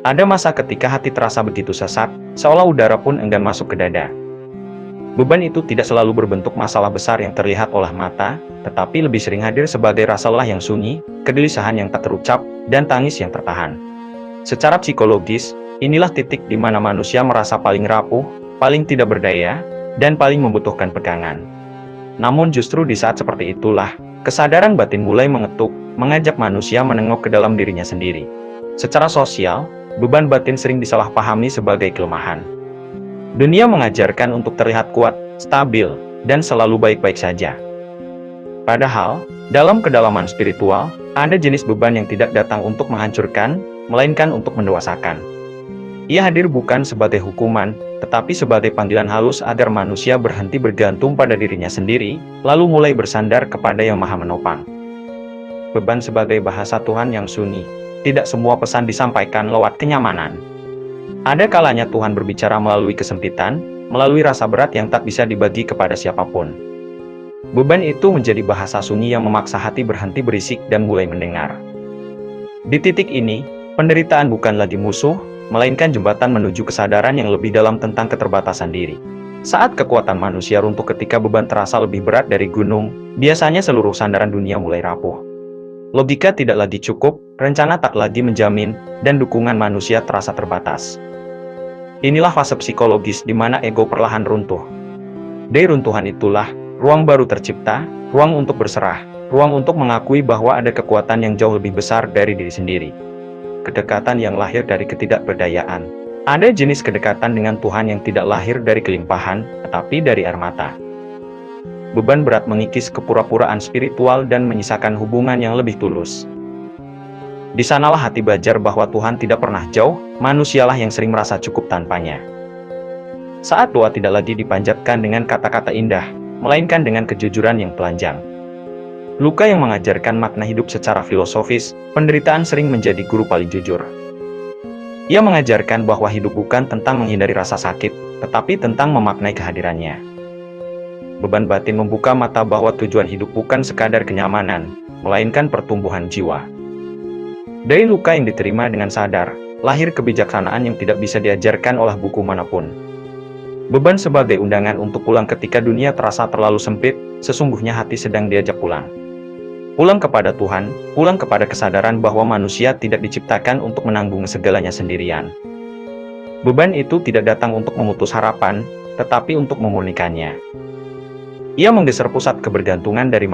Ada masa ketika hati terasa begitu sesak, seolah udara pun enggan masuk ke dada. Beban itu tidak selalu berbentuk masalah besar yang terlihat oleh mata, tetapi lebih sering hadir sebagai rasa lelah yang sunyi, kegelisahan yang tak terucap, dan tangis yang tertahan. Secara psikologis, inilah titik di mana manusia merasa paling rapuh, paling tidak berdaya, dan paling membutuhkan pegangan. Namun justru di saat seperti itulah, kesadaran batin mulai mengetuk, mengajak manusia menengok ke dalam dirinya sendiri. Secara sosial, beban batin sering disalahpahami sebagai kelemahan. Dunia mengajarkan untuk terlihat kuat, stabil, dan selalu baik-baik saja. Padahal, dalam kedalaman spiritual, ada jenis beban yang tidak datang untuk menghancurkan, melainkan untuk mendewasakan. Ia hadir bukan sebagai hukuman, tetapi sebagai panggilan halus agar manusia berhenti bergantung pada dirinya sendiri, lalu mulai bersandar kepada Yang Maha Menopang. Beban sebagai bahasa Tuhan yang sunyi. Tidak semua pesan disampaikan lewat kenyamanan. Ada kalanya Tuhan berbicara melalui kesempitan, melalui rasa berat yang tak bisa dibagi kepada siapapun. Beban itu menjadi bahasa sunyi yang memaksa hati berhenti berisik dan mulai mendengar. Di titik ini, penderitaan bukan lagi musuh, melainkan jembatan menuju kesadaran yang lebih dalam tentang keterbatasan diri. Saat kekuatan manusia runtuh ketika beban terasa lebih berat dari gunung, biasanya seluruh sandaran dunia mulai rapuh. Logika tidak lagi cukup, rencana tak lagi menjamin, dan dukungan manusia terasa terbatas. Inilah fase psikologis di mana ego perlahan runtuh. Dari runtuhan itulah, ruang baru tercipta, ruang untuk berserah, ruang untuk mengakui bahwa ada kekuatan yang jauh lebih besar dari diri sendiri. Kedekatan yang lahir dari ketidakberdayaan. Ada jenis kedekatan dengan Tuhan yang tidak lahir dari kelimpahan, tetapi dari air mata. Beban berat mengikis kepura-puraan spiritual dan menyisakan hubungan yang lebih tulus. Di sanalah hati belajar bahwa Tuhan tidak pernah jauh, manusialah yang sering merasa cukup tanpanya. Saat doa tidak lagi dipanjatkan dengan kata-kata indah, melainkan dengan kejujuran yang telanjang. Luka yang mengajarkan makna hidup secara filosofis, penderitaan sering menjadi guru paling jujur. Ia mengajarkan bahwa hidup bukan tentang menghindari rasa sakit, tetapi tentang memaknai kehadirannya. Beban batin membuka mata bahwa tujuan hidup bukan sekadar kenyamanan, melainkan pertumbuhan jiwa. Dari luka yang diterima dengan sadar, lahir kebijaksanaan yang tidak bisa diajarkan oleh buku manapun. Beban sebagai undangan untuk pulang ketika dunia terasa terlalu sempit, sesungguhnya hati sedang diajak pulang. Pulang kepada Tuhan, pulang kepada kesadaran bahwa manusia tidak diciptakan untuk menanggung segalanya sendirian. Beban itu tidak datang untuk memutus harapan, tetapi untuk memurnikannya. Ia menggeser pusat kebergantungan dari